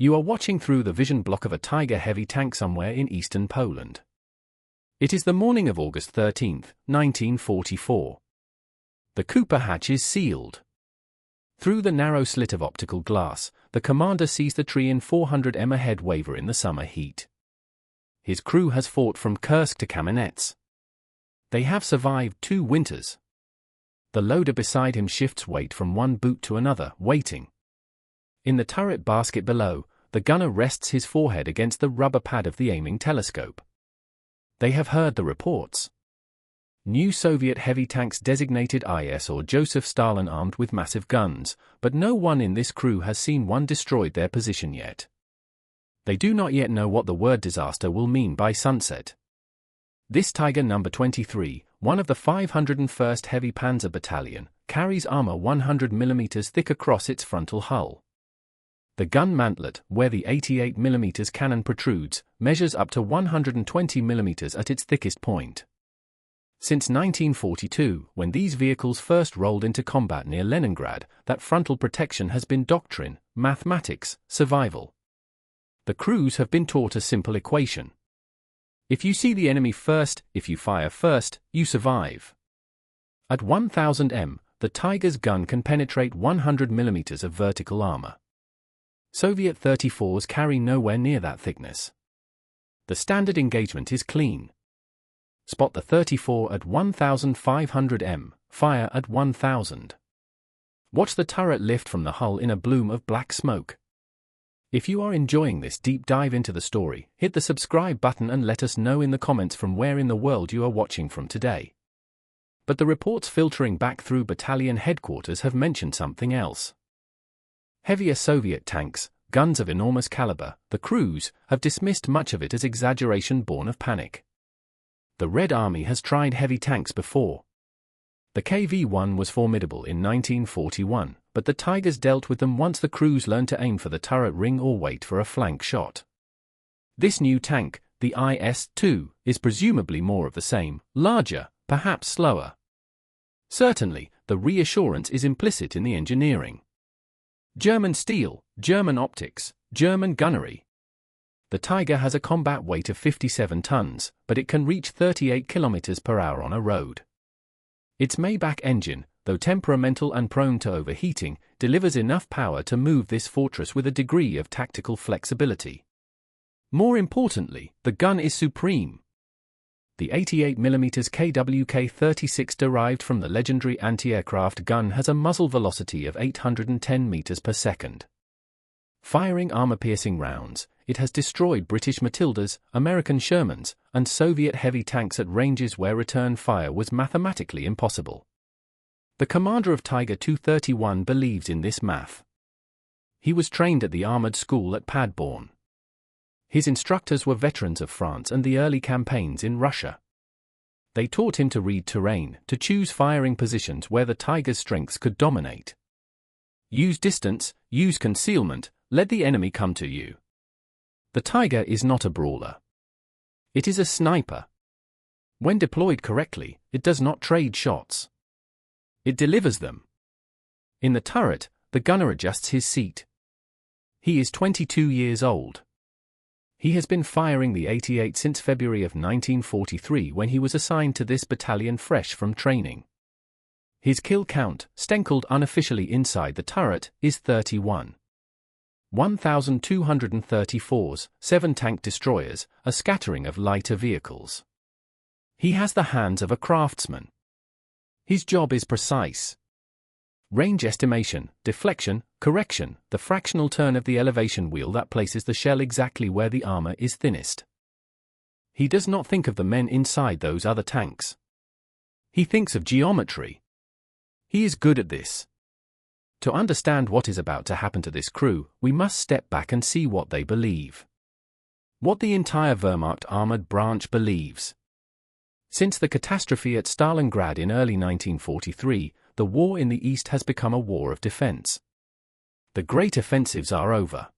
You are watching through the vision block of a Tiger heavy tank somewhere in eastern Poland. It is the morning of August 13, 1944. The Cooper hatch is sealed. Through the narrow slit of optical glass, the commander sees the tree in 400m ahead waver in the summer heat. His crew has fought from Kursk to Kamenets. They have survived 2 winters. The loader beside him shifts weight from one boot to another, waiting. In the turret basket below, the gunner rests his forehead against the rubber pad of the aiming telescope. They have heard the reports. New Soviet heavy tanks designated IS or Joseph Stalin armed with massive guns, but no one in this crew has seen one destroyed their position yet. They do not yet know what the word disaster will mean by sunset. This Tiger No. 23, one of the 501st Heavy Panzer Battalion, carries armor 100mm thick across its frontal hull. The gun mantlet, where the 88mm cannon protrudes, measures up to 120mm at its thickest point. Since 1942, when these vehicles first rolled into combat near Leningrad, that frontal protection has been doctrine, mathematics, survival. The crews have been taught a simple equation. If you see the enemy first, if you fire first, you survive. At 1000m, the Tiger's gun can penetrate 100mm of vertical armor. Soviet 34s carry nowhere near that thickness. The standard engagement is clean. Spot the 34 at 1500m, fire at 1000. Watch the turret lift from the hull in a bloom of black smoke. If you are enjoying this deep dive into the story, hit the subscribe button and let us know in the comments from where in the world you are watching from today. But the reports filtering back through battalion headquarters have mentioned something else. Heavier Soviet tanks, guns of enormous caliber, the crews, have dismissed much of it as exaggeration born of panic. The Red Army has tried heavy tanks before. The KV-1 was formidable in 1941, but the Tigers dealt with them once the crews learned to aim for the turret ring or wait for a flank shot. This new tank, the IS-2, is presumably more of the same, larger, perhaps slower. Certainly, the reassurance is implicit in the engineering. German steel, German optics, German gunnery. The Tiger has a combat weight of 57 tons, but it can reach 38 km/h on a road. Its Maybach engine, though temperamental and prone to overheating, delivers enough power to move this fortress with a degree of tactical flexibility. More importantly, the gun is supreme. The 88mm KWK-36 derived from the legendary anti-aircraft gun has a muzzle velocity of 810 meters per second. Firing armor-piercing rounds, it has destroyed British Matildas, American Shermans, and Soviet heavy tanks at ranges where return fire was mathematically impossible. The commander of Tiger 231 believes in this math. He was trained at the armored school at Paderborn. His instructors were veterans of France and the early campaigns in Russia. They taught him to read terrain, to choose firing positions where the Tiger's strengths could dominate. Use distance, use concealment, let the enemy come to you. The Tiger is not a brawler. It is a sniper. When deployed correctly, it does not trade shots. It delivers them. In the turret, the gunner adjusts his seat. He is 22 years old. He has been firing the 88 since February of 1943 when he was assigned to this battalion fresh from training. His kill count, stenciled unofficially inside the turret, is 31. 1,234s, 7 tank destroyers, a scattering of lighter vehicles. He has the hands of a craftsman. His job is precise. Range estimation, deflection, correction, the fractional turn of the elevation wheel that places the shell exactly where the armor is thinnest. He does not think of the men inside those other tanks. He thinks of geometry. He is good at this. To understand what is about to happen to this crew, we must step back and see what they believe. What the entire Wehrmacht armored branch believes. Since the catastrophe at Stalingrad in early 1943, the war in the East has become a war of defense. The great offensives are over.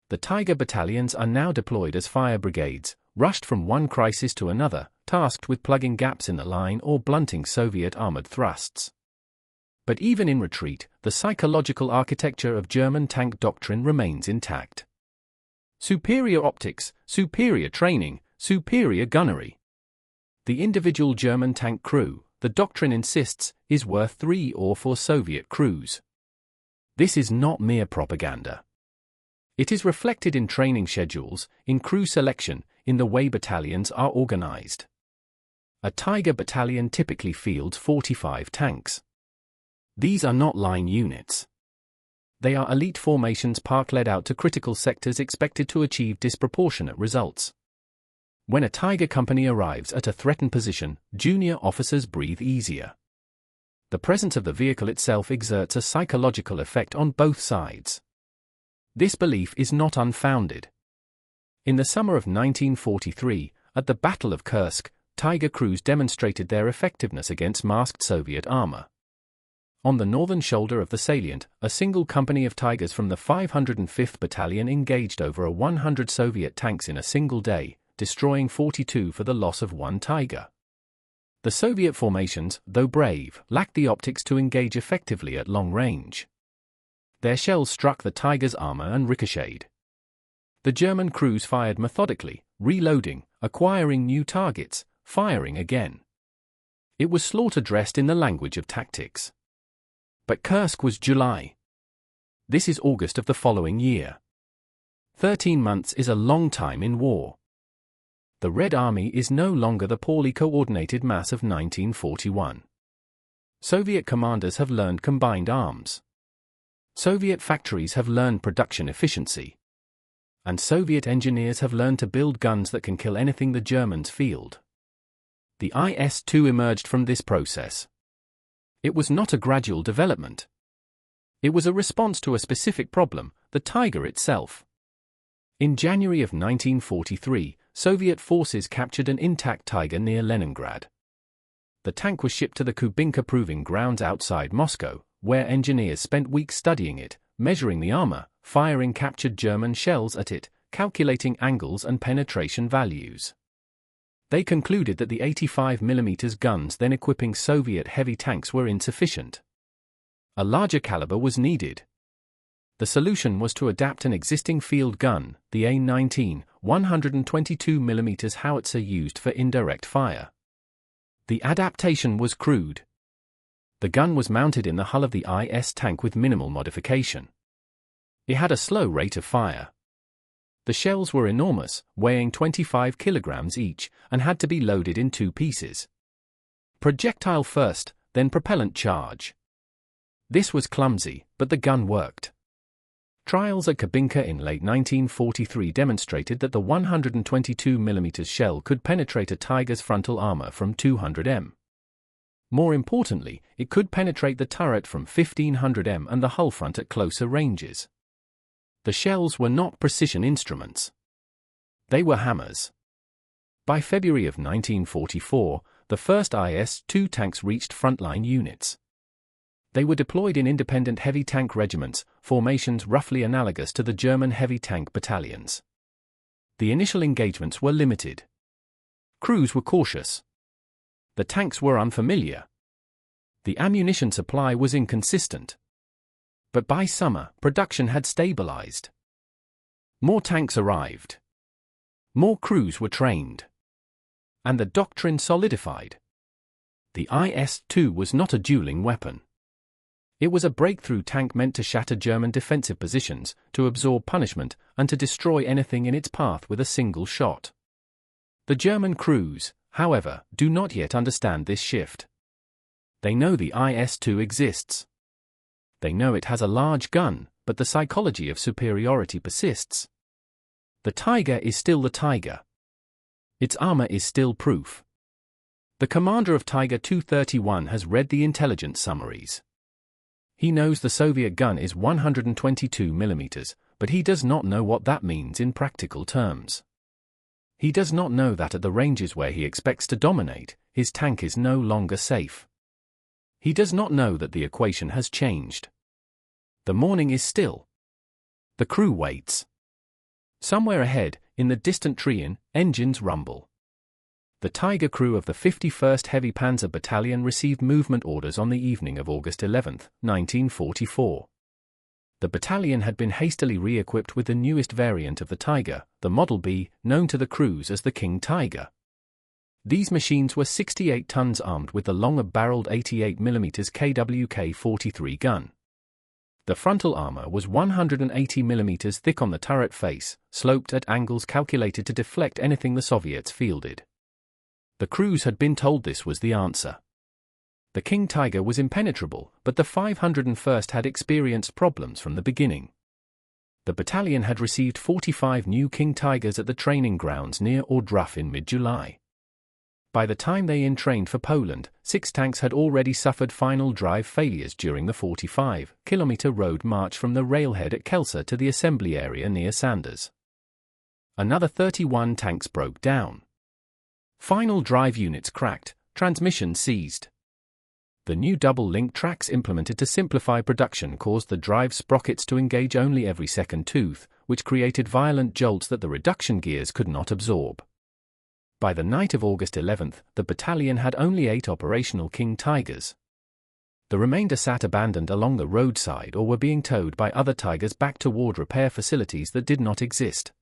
The Tiger battalions are now deployed as fire brigades, rushed from one crisis to another, tasked with plugging gaps in the line or blunting Soviet armored thrusts. But even in retreat, the psychological architecture of German tank doctrine remains intact. Superior optics, superior training, superior gunnery. The individual German tank crew, the Doctrine insists, is worth 3 or 4 Soviet crews. This is not mere propaganda. It is reflected in training schedules, in crew selection, in the way battalions are organized. A Tiger battalion typically fields 45 tanks. These are not line units. They are elite formations park-led out to critical sectors expected to achieve disproportionate results. When a Tiger company arrives at a threatened position, junior officers breathe easier. The presence of the vehicle itself exerts a psychological effect on both sides. This belief is not unfounded. In the summer of 1943, at the Battle of Kursk, Tiger crews demonstrated their effectiveness against masked Soviet armor. On the northern shoulder of the salient, a single company of Tigers from the 505th Battalion engaged over 100 Soviet tanks in a single day, destroying 42 for the loss of 1 Tiger. The Soviet formations, though brave, lacked the optics to engage effectively at long range. Their shells struck the Tiger's armor and ricocheted. The German crews fired methodically, reloading, acquiring new targets, firing again. It was slaughter dressed in the language of tactics. But Kursk was July. This is August of the following year. 13 months is a long time in war. The Red Army is no longer the poorly coordinated mass of 1941. Soviet commanders have learned combined arms. Soviet factories have learned production efficiency. And Soviet engineers have learned to build guns that can kill anything the Germans field. The IS-2 emerged from this process. It was not a gradual development. It was a response to a specific problem, the Tiger itself. In January of 1943, Soviet forces captured an intact Tiger near Leningrad. The tank was shipped to the Kubinka proving grounds outside Moscow, where engineers spent weeks studying it, measuring the armor, firing captured German shells at it, calculating angles and penetration values. They concluded that the 85mm guns then equipping Soviet heavy tanks were insufficient. A larger caliber was needed. The solution was to adapt an existing field gun, the A-19, 122mm howitzer used for indirect fire. The adaptation was crude. The gun was mounted in the hull of the IS tank with minimal modification. It had a slow rate of fire. The shells were enormous, weighing 25 kilograms each, and had to be loaded in 2 pieces. Projectile first, then propellant charge. This was clumsy, but the gun worked. Trials at Kubinka in late 1943 demonstrated that the 122mm shell could penetrate a Tiger's frontal armor from 200 m. More importantly, it could penetrate the turret from 1500 m and the hull front at closer ranges. The shells were not precision instruments. They were hammers. By February of 1944, the first IS-2 tanks reached frontline units. They were deployed in independent heavy tank regiments, formations roughly analogous to the German heavy tank battalions. The initial engagements were limited. Crews were cautious. The tanks were unfamiliar. The ammunition supply was inconsistent. But by summer, production had stabilized. More tanks arrived. More crews were trained. And the doctrine solidified. The IS-2 was not a dueling weapon. It was a breakthrough tank meant to shatter German defensive positions, to absorb punishment, and to destroy anything in its path with a single shot. The German crews, however, do not yet understand this shift. They know the IS-2 exists. They know it has a large gun, but the psychology of superiority persists. The Tiger is still the Tiger. Its armor is still proof. The commander of Tiger 231 has read the intelligence summaries. He knows the Soviet gun is 122mm, but he does not know what that means in practical terms. He does not know that at the ranges where he expects to dominate, his tank is no longer safe. He does not know that the equation has changed. The morning is still. The crew waits. Somewhere ahead, in the distant Trian, engines rumble. The Tiger crew of the 51st Heavy Panzer Battalion received movement orders on the evening of August 11, 1944. The battalion had been hastily re-equipped with the newest variant of the Tiger, the Model B, known to the crews as the King Tiger. These machines were 68 tons armed with the longer-barreled 88mm KWK-43 gun. The frontal armor was 180mm thick on the turret face, sloped at angles calculated to deflect anything the Soviets fielded. The crews had been told this was the answer. The King Tiger was impenetrable, but the 501st had experienced problems from the beginning. The battalion had received 45 new King Tigers at the training grounds near Ogledów in mid-July. By the time they entrained for Poland, 6 tanks had already suffered final drive failures during the 45-kilometer road march from the railhead at Kielce to the assembly area near Sanders. Another 31 tanks broke down. Final drive units cracked, transmission seized. The new double-link tracks implemented to simplify production caused the drive sprockets to engage only every second tooth, which created violent jolts that the reduction gears could not absorb. By the night of August 11, the battalion had only 8 operational King Tigers. The remainder sat abandoned along the roadside or were being towed by other Tigers back toward repair facilities that did not exist.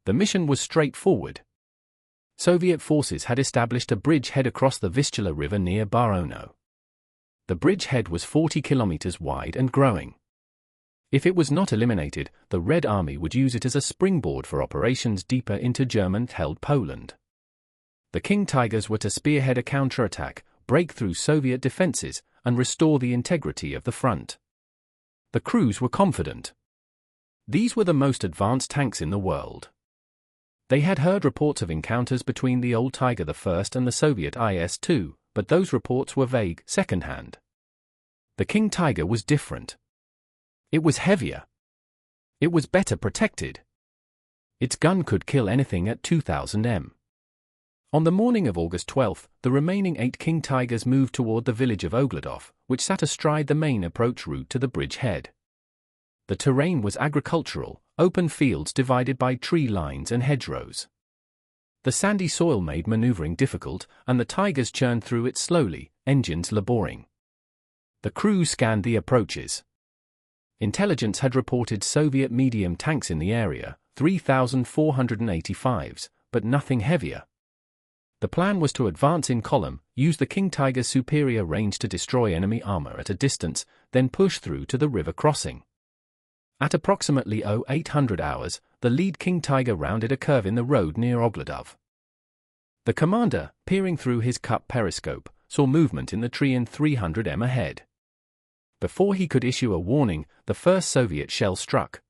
The mission was straightforward. Soviet forces had established a bridgehead across the Vistula River near Barono. The bridgehead was 40 kilometers wide and growing. If it was not eliminated, the Red Army would use it as a springboard for operations deeper into German-held Poland. The King Tigers were to spearhead a counterattack, break through Soviet defenses, and restore the integrity of the front. The crews were confident. These were the most advanced tanks in the world. They had heard reports of encounters between the old Tiger I and the Soviet IS-2, but those reports were vague, second-hand. The King Tiger was different. It was heavier. It was better protected. Its gun could kill anything at 2000 m. On the morning of August 12, the remaining 8 King Tigers moved toward the village of Ogledów, which sat astride the main approach route to the bridgehead. The terrain was agricultural, open fields divided by tree lines and hedgerows. The sandy soil made maneuvering difficult, and the Tigers churned through it slowly, engines laboring. The crew scanned the approaches. Intelligence had reported Soviet medium tanks in the area, 3,485s, but nothing heavier. The plan was to advance in column, use the King Tiger's superior range to destroy enemy armor at a distance, then push through to the river crossing. At approximately 0800 hours, the lead King Tiger rounded a curve in the road near Ogledów. The commander, peering through his cup periscope, saw movement in the tree in 300 m ahead. Before he could issue a warning, the first Soviet shell struck.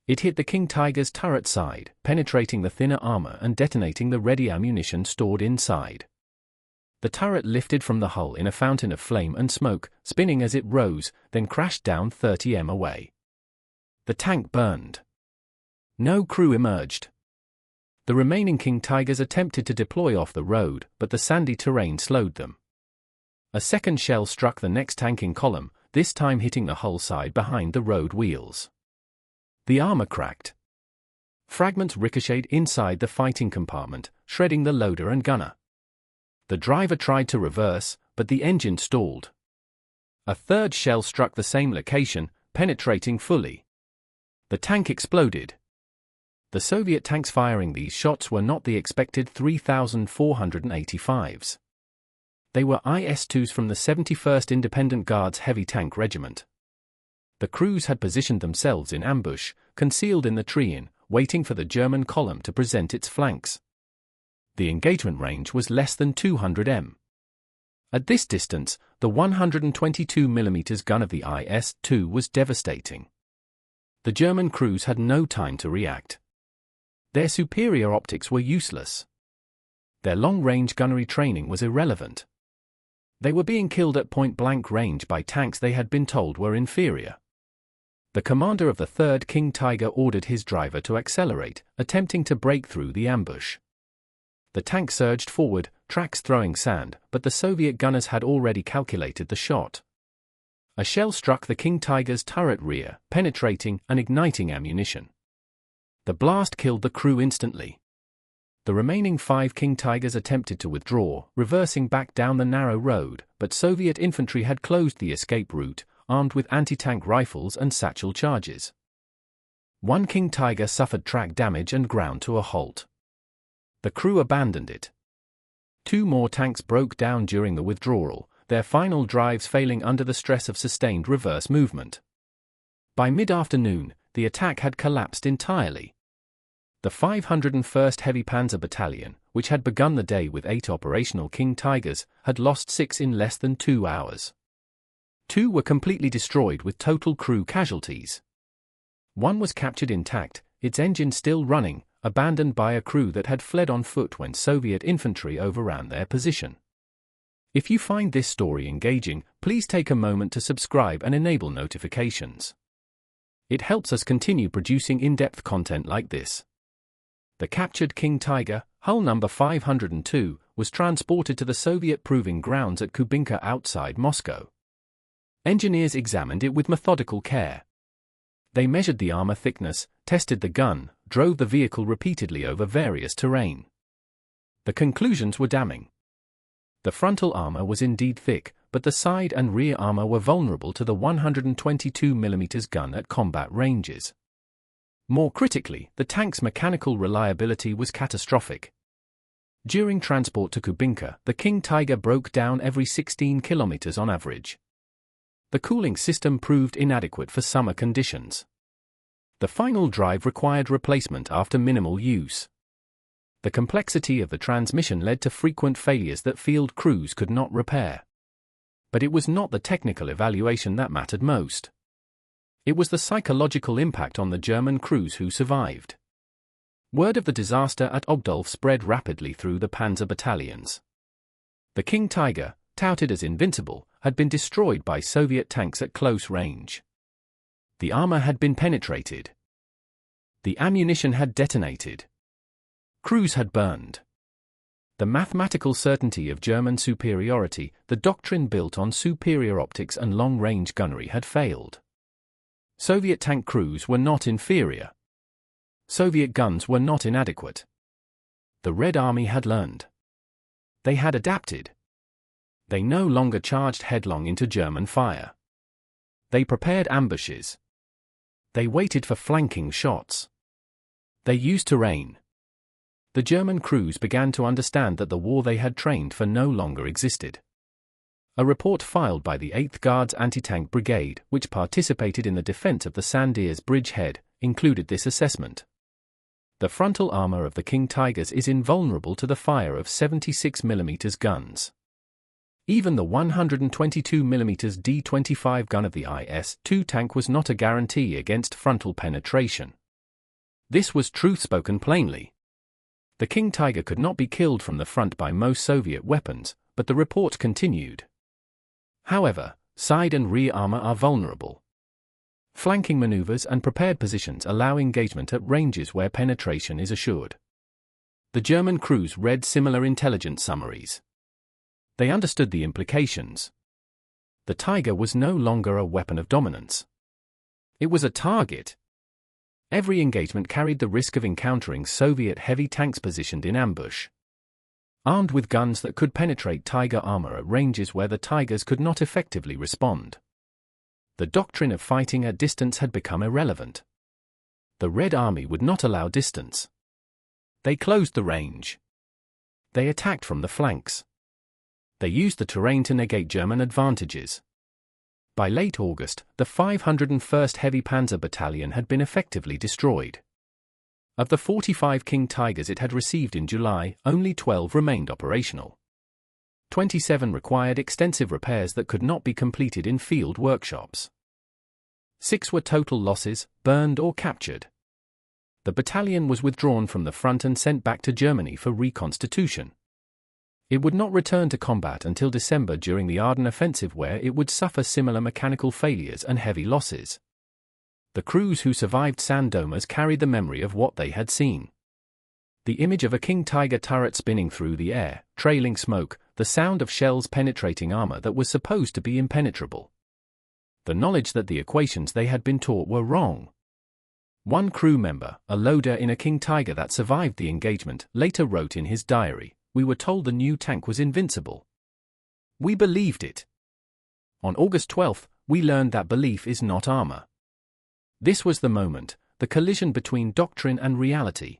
It hit the King Tiger's turret side, penetrating the thinner armor and detonating the ready ammunition stored inside. The turret lifted from the hull in a fountain of flame and smoke, spinning as it rose, then crashed down 30 m away. The tank burned. No crew emerged. The remaining King Tigers attempted to deploy off the road, but the sandy terrain slowed them. A second shell struck the next tank in column, this time hitting the hull side behind the road wheels. The armor cracked. Fragments ricocheted inside the fighting compartment, shredding the loader and gunner. The driver tried to reverse, but the engine stalled. A third shell struck the same location, penetrating fully. The tank exploded. The Soviet tanks firing these shots were not the expected 3,485s. They were IS-2s from the 71st Independent Guards Heavy Tank Regiment. The crews had positioned themselves in ambush, concealed in the tree waiting for the German column to present its flanks. The engagement range was less than 200 m. At this distance, the 122mm gun of the IS-2 was devastating. The German crews had no time to react. Their superior optics were useless. Their long-range gunnery training was irrelevant. They were being killed at point-blank range by tanks they had been told were inferior. The commander of the 3rd King Tiger ordered his driver to accelerate, attempting to break through the ambush. The tank surged forward, tracks throwing sand, but the Soviet gunners had already calculated the shot. A shell struck the King Tiger's turret rear, penetrating and igniting ammunition. The blast killed the crew instantly. The remaining 5 King Tigers attempted to withdraw, reversing back down the narrow road, but Soviet infantry had closed the escape route, armed with anti-tank rifles and satchel charges. One King Tiger suffered track damage and ground to a halt. The crew abandoned it. 2 more tanks broke down during the withdrawal, their final drives failing under the stress of sustained reverse movement. By mid-afternoon, the attack had collapsed entirely. The 501st Heavy Panzer Battalion, which had begun the day with 8 operational King Tigers, had lost 6 in less than 2 hours. 2 were completely destroyed with total crew casualties. 1 was captured intact, its engine still running, abandoned by a crew that had fled on foot when Soviet infantry overran their position. If you find this story engaging, please take a moment to subscribe and enable notifications. It helps us continue producing in-depth content like this. The captured King Tiger, hull number 502, was transported to the Soviet proving grounds at Kubinka outside Moscow. Engineers examined it with methodical care. They measured the armor thickness, tested the gun, drove the vehicle repeatedly over various terrain. The conclusions were damning. The frontal armor was indeed thick, but the side and rear armor were vulnerable to the 122mm gun at combat ranges. More critically, the tank's mechanical reliability was catastrophic. During transport to Kubinka, the King Tiger broke down every 16 kilometers on average. The cooling system proved inadequate for summer conditions. The final drive required replacement after minimal use. The complexity of the transmission led to frequent failures that field crews could not repair. But it was not the technical evaluation that mattered most. It was the psychological impact on the German crews who survived. Word of the disaster at Ogledów spread rapidly through the panzer battalions. The King Tiger, touted as invincible, had been destroyed by Soviet tanks at close range. The armor had been penetrated. The ammunition had detonated. Crews had burned. The mathematical certainty of German superiority, the doctrine built on superior optics and long-range gunnery, had failed. Soviet tank crews were not inferior. Soviet guns were not inadequate. The Red Army had learned. They had adapted. They no longer charged headlong into German fire. They prepared ambushes. They waited for flanking shots. They used terrain. The German crews began to understand that the war they had trained for no longer existed. A report filed by the 8th Guards Anti-Tank Brigade, which participated in the defense of the Sandiers bridgehead, included this assessment. The frontal armor of the King Tigers is invulnerable to the fire of 76mm guns. Even the 122mm D-25 gun of the IS-2 tank was not a guarantee against frontal penetration. This was truth spoken plainly. The King Tiger could not be killed from the front by most Soviet weapons, but the report continued. However, side and rear armor are vulnerable. Flanking maneuvers and prepared positions allow engagement at ranges where penetration is assured. The German crews read similar intelligence summaries. They understood the implications. The Tiger was no longer a weapon of dominance. It was a target. Every engagement carried the risk of encountering Soviet heavy tanks positioned in ambush. Armed with guns that could penetrate Tiger armor at ranges where the Tigers could not effectively respond. The doctrine of fighting at distance had become irrelevant. The Red Army would not allow distance. They closed the range. They attacked from the flanks. They used the terrain to negate German advantages. By late August, the 501st Heavy Panzer Battalion had been effectively destroyed. Of the 45 King Tigers it had received in July, only 12 remained operational. 27 required extensive repairs that could not be completed in field workshops. 6 were total losses, burned or captured. The battalion was withdrawn from the front and sent back to Germany for reconstitution. It would not return to combat until December during the Ardennes offensive, where it would suffer similar mechanical failures and heavy losses. The crews who survived Sandomierz carried the memory of what they had seen. The image of a King Tiger turret spinning through the air, trailing smoke, the sound of shells penetrating armor that was supposed to be impenetrable. The knowledge that the equations they had been taught were wrong. One crew member, a loader in a King Tiger that survived the engagement, later wrote in his diary, "We were told the new tank was invincible. We believed it. On August 12, we learned that belief is not armor. This was the moment, the collision between doctrine and reality.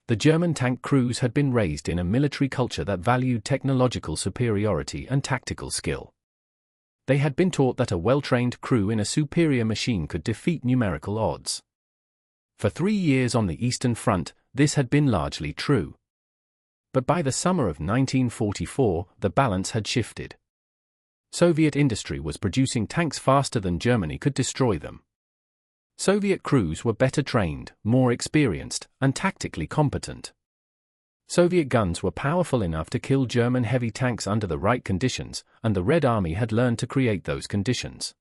The German tank crews had been raised in a military culture that valued technological superiority and tactical skill. They had been taught that a well-trained crew in a superior machine could defeat numerical odds. For 3 years on the Eastern Front, this had been largely true. But by the summer of 1944, the balance had shifted. Soviet industry was producing tanks faster than Germany could destroy them. Soviet crews were better trained, more experienced, and tactically competent. Soviet guns were powerful enough to kill German heavy tanks under the right conditions, and the Red Army had learned to create those conditions.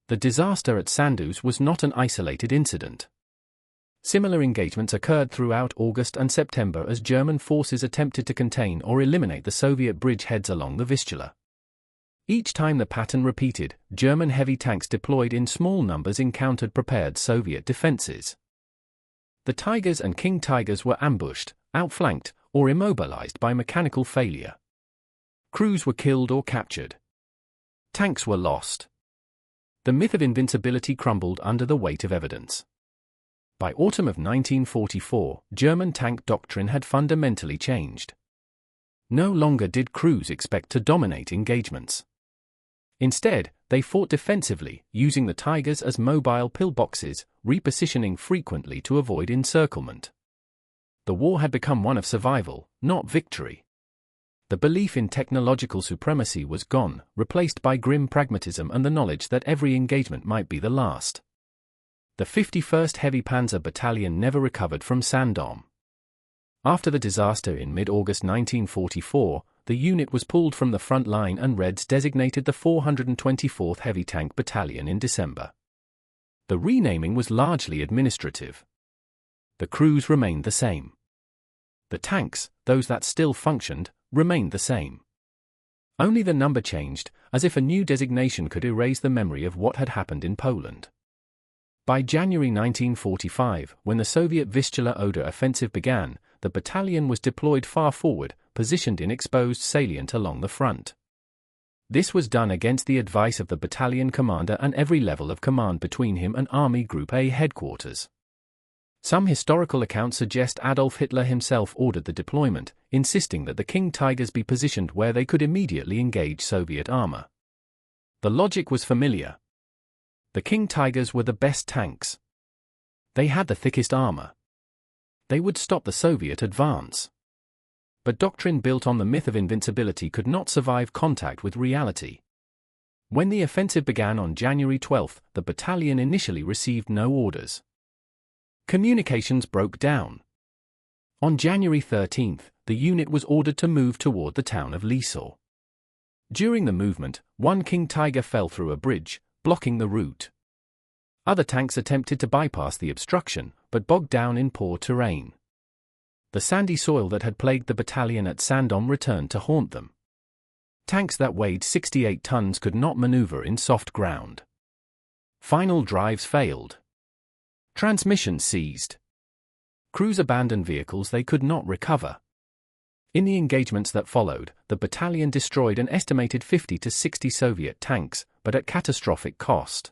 The disaster at Sandus was not an isolated incident. Similar engagements occurred throughout August and September as German forces attempted to contain or eliminate the Soviet bridgeheads along the Vistula. Each time the pattern repeated, German heavy tanks deployed in small numbers encountered prepared Soviet defenses. The Tigers and King Tigers were ambushed, outflanked, or immobilized by mechanical failure. Crews were killed or captured. Tanks were lost. The myth of invincibility crumbled under the weight of evidence. By autumn of 1944, German tank doctrine had fundamentally changed. No longer did crews expect to dominate engagements. Instead, they fought defensively, using the Tigers as mobile pillboxes, repositioning frequently to avoid encirclement. The war had become one of survival, not victory. The belief in technological supremacy was gone, replaced by grim pragmatism and the knowledge that every engagement might be the last. The 51st Heavy Panzer Battalion never recovered from Sandom. After the disaster in mid-August 1944, the unit was pulled from the front line and Reds designated the 424th Heavy Tank Battalion in December. The renaming was largely administrative. The crews remained the same. The tanks, those that still functioned, remained the same. Only the number changed, as if a new designation could erase the memory of what had happened in Poland. By January 1945, when the Soviet Vistula-Oder offensive began, the battalion was deployed far forward, positioned in exposed salient along the front. This was done against the advice of the battalion commander and every level of command between him and Army Group A headquarters. Some historical accounts suggest Adolf Hitler himself ordered the deployment, insisting that the King Tigers be positioned where they could immediately engage Soviet armor. The logic was familiar. The King Tigers were the best tanks. They had the thickest armor. They would stop the Soviet advance. But doctrine built on the myth of invincibility could not survive contact with reality. When the offensive began on January 12, the battalion initially received no orders. Communications broke down. On January 13, the unit was ordered to move toward the town of Lisau. During the movement, one King Tiger fell through a bridge, blocking the route. Other tanks attempted to bypass the obstruction, but bogged down in poor terrain. The sandy soil that had plagued the battalion at Sandom returned to haunt them. Tanks that weighed 68 tons could not maneuver in soft ground. Final drives failed. Transmission seized. Crews abandoned vehicles they could not recover. In the engagements that followed, the battalion destroyed an estimated 50 to 60 Soviet tanks, but at catastrophic cost.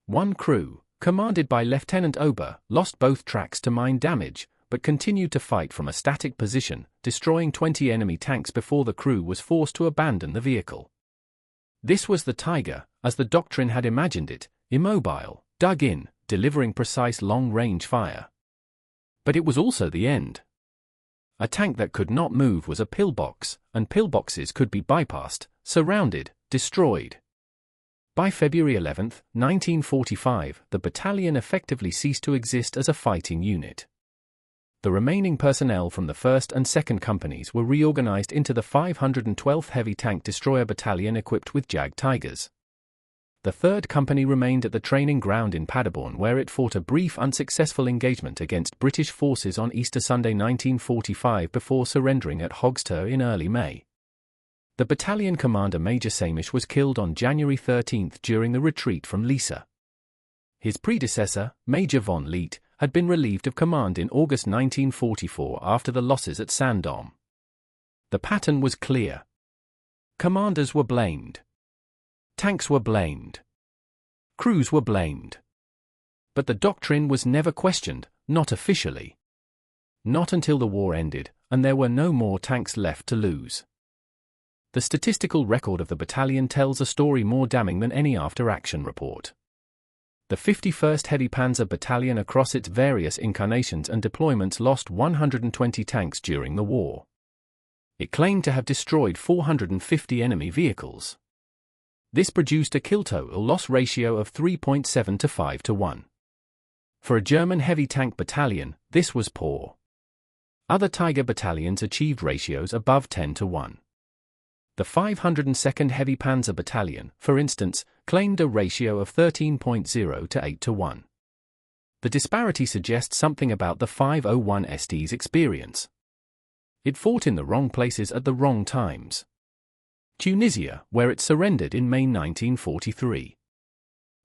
One crew, commanded by Lieutenant Ober, lost both tracks to mine damage, but continued to fight from a static position, destroying 20 enemy tanks before the crew was forced to abandon the vehicle. This was the Tiger, as the doctrine had imagined it, immobile, dug in, delivering precise long-range fire. But it was also the end. A tank that could not move was a pillbox, and pillboxes could be bypassed, surrounded, destroyed. By February 11, 1945, the battalion effectively ceased to exist as a fighting unit. The remaining personnel from the 1st and 2nd Companies were reorganized into the 512th Heavy Tank Destroyer Battalion equipped with Jag Tigers. The 3rd Company remained at the training ground in Paderborn where it fought a brief unsuccessful engagement against British forces on Easter Sunday 1945 before surrendering at Högstöl in early May. The battalion commander Major Samish was killed on January 13 during the retreat from Lisa. His predecessor, Major von Leet, had been relieved of command in August 1944 after the losses at Sandom. The pattern was clear. Commanders were blamed. Tanks were blamed. Crews were blamed. But the doctrine was never questioned, not officially. Not until the war ended, and there were no more tanks left to lose. The statistical record of the battalion tells a story more damning than any after-action report. The 51st Heavy Panzer Battalion across its various incarnations and deployments lost 120 tanks during the war. It claimed to have destroyed 450 enemy vehicles. This produced a kill-total loss ratio of 3.7 to 5 to 1. For a German heavy tank battalion, this was poor. Other Tiger battalions achieved ratios above 10 to 1. The 502nd Heavy Panzer Battalion, for instance, claimed a ratio of 13.0 to 8 to 1. The disparity suggests something about the 501 ST's experience. It fought in the wrong places at the wrong times. Tunisia, where it surrendered in May 1943.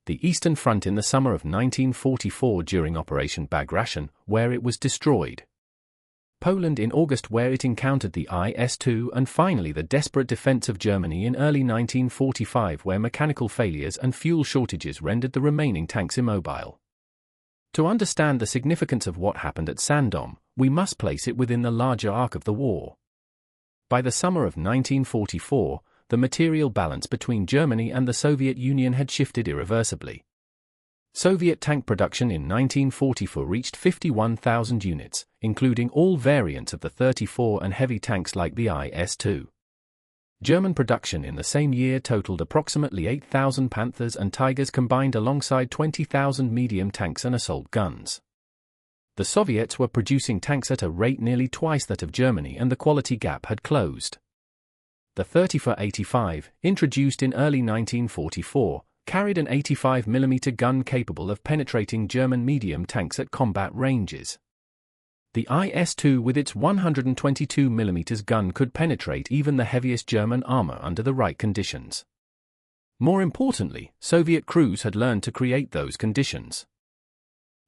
The Eastern Front in the summer of 1944 during Operation Bagration, where it was destroyed. Poland in August, where it encountered the IS-2, and finally the desperate defense of Germany in early 1945, where mechanical failures and fuel shortages rendered the remaining tanks immobile. To understand the significance of what happened at Sandom, we must place it within the larger arc of the war. By the summer of 1944, the material balance between Germany and the Soviet Union had shifted irreversibly. Soviet tank production in 1944 reached 51,000 units, including all variants of the 34 and heavy tanks like the IS-2. German production in the same year totaled approximately 8,000 Panthers and Tigers combined alongside 20,000 medium tanks and assault guns. The Soviets were producing tanks at a rate nearly twice that of Germany, and the quality gap had closed. The 34-85, introduced in early 1944, carried an 85mm gun capable of penetrating German medium tanks at combat ranges. The IS-2 with its 122mm gun could penetrate even the heaviest German armor under the right conditions. More importantly, Soviet crews had learned to create those conditions.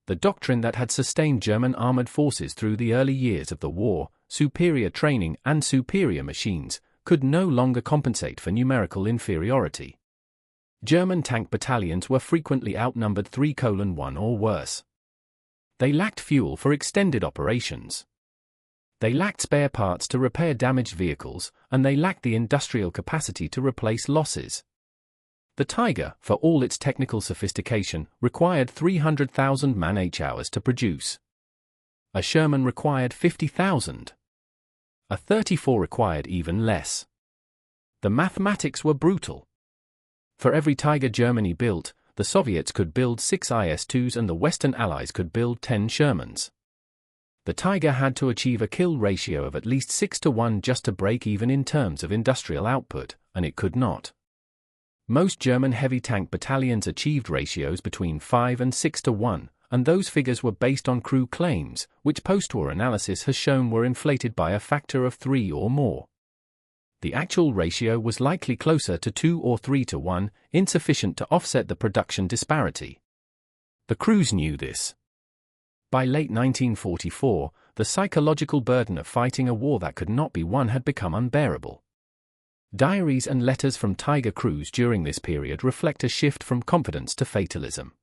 The doctrine that had sustained German armored forces through the early years of the war, superior training and superior machines, could no longer compensate for numerical inferiority. German tank battalions were frequently outnumbered 3:1 or worse. They lacked fuel for extended operations. They lacked spare parts to repair damaged vehicles, and they lacked the industrial capacity to replace losses. The Tiger, for all its technical sophistication, required 300,000 man-hours to produce. A Sherman required 50,000. A 34 required even less. The mathematics were brutal. For every Tiger Germany built, the Soviets could build 6 IS-2s and the Western Allies could build 10 Shermans. The Tiger had to achieve a kill ratio of at least 6 to 1 just to break even in terms of industrial output, and it could not. Most German heavy tank battalions achieved ratios between 5 and 6 to 1, and those figures were based on crew claims, which post-war analysis has shown were inflated by a factor of 3 or more. The actual ratio was likely closer to 2 or 3 to 1, insufficient to offset the production disparity. The crews knew this. By late 1944, the psychological burden of fighting a war that could not be won had become unbearable. Diaries and letters from Tiger crews during this period reflect a shift from confidence to fatalism.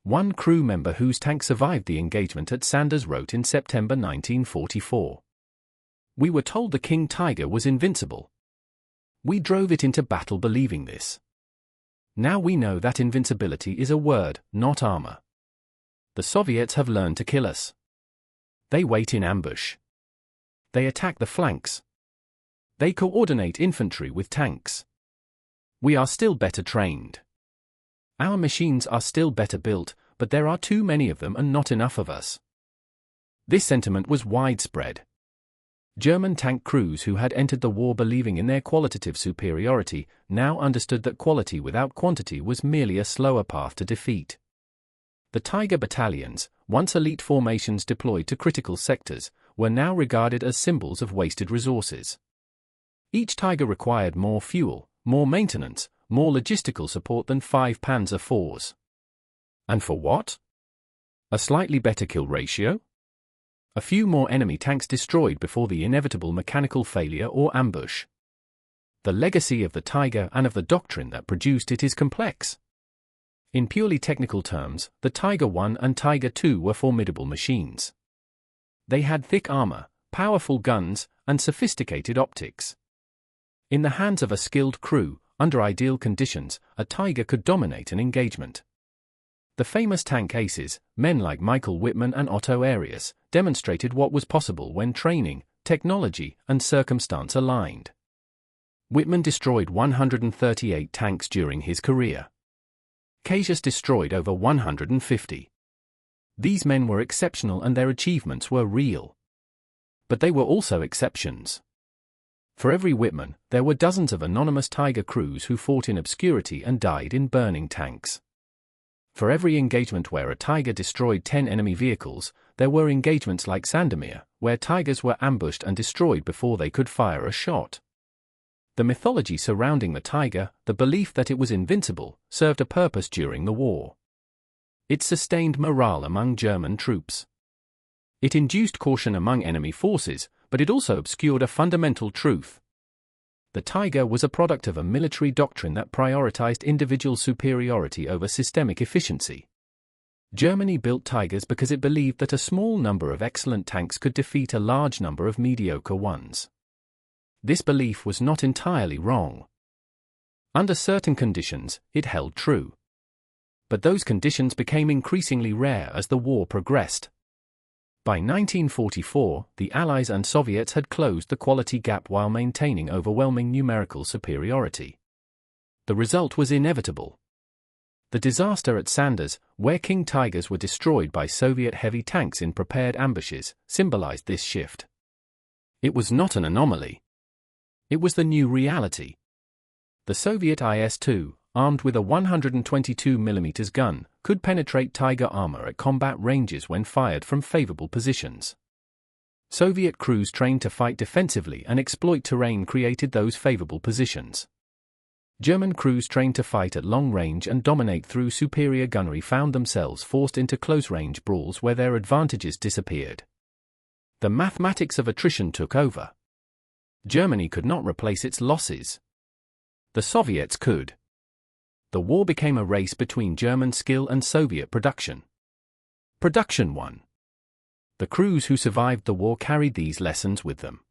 One crew member whose tank survived the engagement at Sanders wrote in September 1944. "We were told the King Tiger was invincible. We drove it into battle believing this. Now we know that invincibility is a word, not armor. The Soviets have learned to kill us. They wait in ambush. They attack the flanks. They coordinate infantry with tanks. We are still better trained. Our machines are still better built, but there are too many of them and not enough of us." This sentiment was widespread. German tank crews who had entered the war believing in their qualitative superiority now understood that quality without quantity was merely a slower path to defeat. The Tiger battalions, once elite formations deployed to critical sectors, were now regarded as symbols of wasted resources. Each Tiger required more fuel, more maintenance, more logistical support than 5 Panzer IVs. And for what? A slightly better kill ratio? A few more enemy tanks destroyed before the inevitable mechanical failure or ambush. The legacy of the Tiger and of the doctrine that produced it is complex. In purely technical terms, the Tiger I and Tiger II were formidable machines. They had thick armor, powerful guns, and sophisticated optics. In the hands of a skilled crew, under ideal conditions, a Tiger could dominate an engagement. The famous tank aces, men like Michael Whitman and Otto Arias, demonstrated what was possible when training, technology, and circumstance aligned. Whitman destroyed 138 tanks during his career. Cassius destroyed over 150. These men were exceptional and their achievements were real. But they were also exceptions. For every Whitman, there were dozens of anonymous Tiger crews who fought in obscurity and died in burning tanks. For every engagement where a Tiger destroyed 10 enemy vehicles, there were engagements like Sandomir, where Tigers were ambushed and destroyed before they could fire a shot. The mythology surrounding the Tiger, the belief that it was invincible, served a purpose during the war. It sustained morale among German troops. It induced caution among enemy forces, but it also obscured a fundamental truth. The Tiger was a product of a military doctrine that prioritized individual superiority over systemic efficiency. Germany built Tigers because it believed that a small number of excellent tanks could defeat a large number of mediocre ones. This belief was not entirely wrong. Under certain conditions, it held true. But those conditions became increasingly rare as the war progressed. By 1944, the Allies and Soviets had closed the quality gap while maintaining overwhelming numerical superiority. The result was inevitable. The disaster at Sanders, where King Tigers were destroyed by Soviet heavy tanks in prepared ambushes, symbolized this shift. It was not an anomaly. It was the new reality. The Soviet IS-2, armed with a 122mm gun, could penetrate Tiger armor at combat ranges when fired from favorable positions. Soviet crews trained to fight defensively and exploit terrain created those favorable positions. German crews trained to fight at long range and dominate through superior gunnery found themselves forced into close-range brawls where their advantages disappeared. The mathematics of attrition took over. Germany could not replace its losses. The Soviets could. The war became a race between German skill and Soviet production. Production won. The crews who survived the war carried these lessons with them.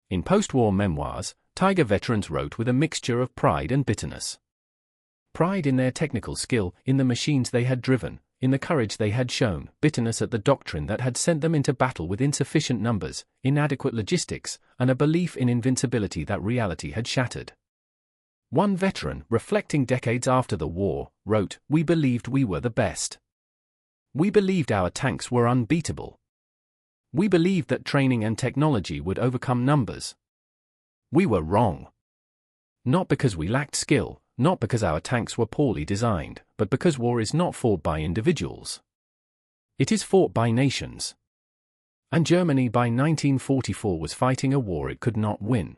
In post-war memoirs, Tiger veterans wrote with a mixture of pride and bitterness. Pride in their technical skill, in the machines they had driven, in the courage they had shown, bitterness at the doctrine that had sent them into battle with insufficient numbers, inadequate logistics, and a belief in invincibility that reality had shattered. One veteran, reflecting decades after the war, wrote, "We believed we were the best. We believed our tanks were unbeatable. We believed that training and technology would overcome numbers. We were wrong. Not because we lacked skill, not because our tanks were poorly designed, but because war is not fought by individuals. It is fought by nations." And Germany by 1944 was fighting a war it could not win.